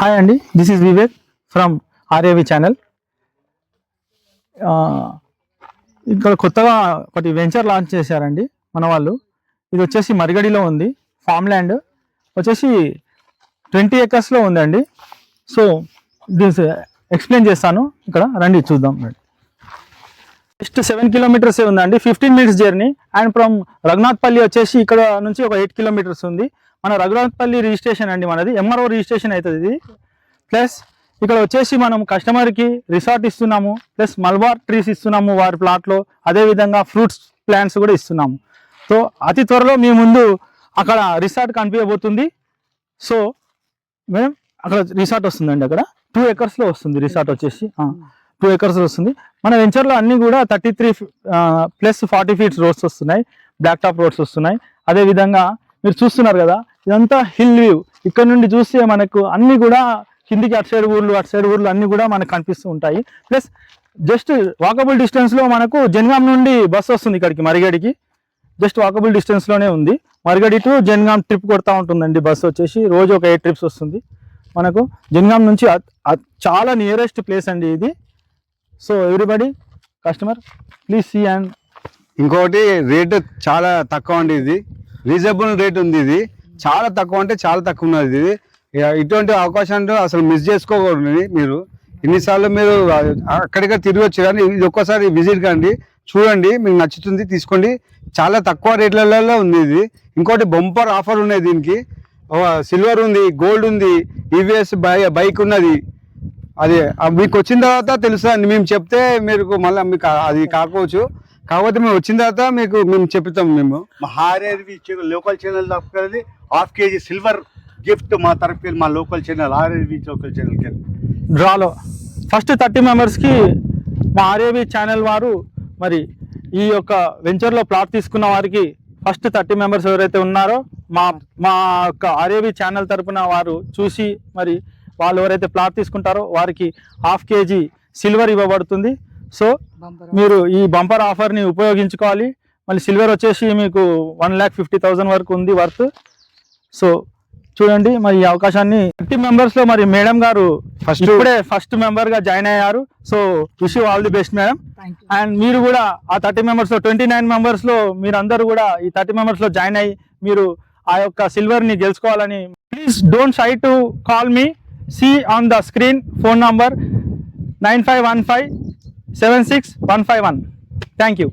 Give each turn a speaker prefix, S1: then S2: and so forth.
S1: Hi అండి, this is Vivek from ఆర్ఏవి channel. ఇక్కడ కొత్తగా ఒకటి వెంచర్ లాంచ్ చేశారండి మన వాళ్ళు. ఇది వచ్చేసి మరిగడిలో ఉంది. ఫామ్ ల్యాండ్ వచ్చేసి 20 acres ఉందండి. సో దిస్ ఎక్స్ప్లెయిన్ చేస్తాను, ఇక్కడ రండి చూద్దాం. జస్ట్ 7 kilometers ఉందండి, 15 minutes journey. And from Raghunathpalli వచ్చేసి ఇక్కడ నుంచి ఒక 8 kilometers ఉంది. మన రఘునాథ్పల్లి రిజిస్ట్రేషన్ అండి, మనది ఎంఆర్ఓ రిజిస్ట్రేషన్ అవుతుంది ఇది. ప్లస్ ఇక్కడ వచ్చేసి మనం కస్టమర్కి రిసార్ట్ ఇస్తున్నాము, ప్లస్ మల్బార్ ట్రీస్ ఇస్తున్నాము వారి ప్లాట్లో. అదేవిధంగా ఫ్రూట్స్ ప్లాంట్స్ కూడా ఇస్తున్నాము. సో అతి త్వరలో మీ ముందు అక్కడ రిసార్ట్ కనిపించబోతుంది. సో మేడం అక్కడ రిసార్ట్ వస్తుందండి, అక్కడ 2 acres వస్తుంది రిసార్ట్ వచ్చేసి. 2 acres వస్తుంది. మన వెంచర్లో అన్నీ కూడా 33 + 40 feet రోడ్స్ వస్తున్నాయి, బ్లాక్ టాప్ రోడ్స్ వస్తున్నాయి. అదేవిధంగా మీరు చూస్తున్నారు కదా, ఇదంతా హిల్ వ్యూ. ఇక్కడ నుండి చూస్తే మనకు అన్నీ కూడా కిందికి అటు సైడ్ ఊర్లు అన్నీ కూడా మనకు కనిపిస్తూ ఉంటాయి. ప్లస్ జస్ట్ వాకబుల్ డిస్టెన్స్లో మనకు జనగాం నుండి బస్సు వస్తుంది ఇక్కడికి, మరిగడికి. జస్ట్ వాకబుల్ డిస్టెన్స్లోనే ఉంది. మరిగడి టు జనగాం ట్రిప్ కొడతా ఉంటుందండి బస్సు వచ్చేసి. రోజు ఒక 8 trips వస్తుంది మనకు. జనగాం నుంచి చాలా నియరెస్ట్ ప్లేస్ అండి ఇది. So everybody customer please see. And
S2: ఇంకోటి రేటు చాలా తక్కువ అండి, ఇది రీజనబుల్ రేట్ ఉంది. ఇది చాలా తక్కువ అంటే చాలా తక్కువ ఉన్నది. ఇది ఇటువంటి అవకాశాన్ని అసలు మిస్ చేసుకోకూడదు. మీరు ఎన్నిసార్లు మీరు అక్కడిక్కడ తిరగొచ్చు, కానీ ఇది ఒక్కసారి విజిట్ కండి, చూడండి, మీకు నచ్చుతుంది, తీసుకోండి. చాలా తక్కువ రేట్లలో ఉంది ఇది. ఇంకోటి బంపర్ ఆఫర్ ఉన్నాయి దీనికి. సిల్వర్ ఉంది, గోల్డ్ ఉంది, ఈవీఎస్ బైక్ ఉన్నది. అది మీకు వచ్చిన తర్వాత తెలుస్తుందండి. మేము చెప్తే మీరు మళ్ళీ మీకు అది కాకపోవచ్చు, కాకపోతే మేము వచ్చిన తర్వాత మేము చెప్తాం. మేము
S3: ఆర్ఏవి లోకల్ ఛానల్ తప్పది. 1/2 kg సిల్వర్ గిఫ్ట్ మా తరఫు, మా local channel RAV local channel
S1: డ్రాలో ఫస్ట్ 30 మెంబర్స్కి మా ఆర్ఏవి ఛానల్ వారు మరి ఈ యొక్క వెంచర్లో ప్లాట్ తీసుకున్న వారికి ఫస్ట్ 30 మెంబర్స్ ఎవరైతే ఉన్నారో మా యొక్క ఆర్ఏవి ఛానల్ తరపున వారు చూసి మరి వాళ్ళు ఎవరైతే ప్లాట్ తీసుకుంటారో వారికి 1/2 kg సిల్వర్ ఇవ్వబడుతుంది. సో మీరు ఈ బంపర్ ఆఫర్ని ఉపయోగించుకోవాలి. మళ్ళీ సిల్వర్ వచ్చేసి మీకు 1,50,000 వరకు ఉంది వర్త్. సో చూడండి, మరి ఈ అవకాశాన్ని 30 మెంబర్స్లో మరి మేడం గారు ఇప్పుడే ఫస్ట్ మెంబర్గా జాయిన్ అయ్యారు. So wish you all the best madam. And మీరు కూడా ఆ 30 మెంబర్స్లో 29 మెంబర్స్లో మీరందరూ కూడా ఈ 30 మెంబర్స్లో జాయిన్ అయ్యి మీరు ఆ యొక్క సిల్వర్ని గెలుచుకోవాలని. Please don't shy to call me. See on the screen phone number 9515 76151. Thank you.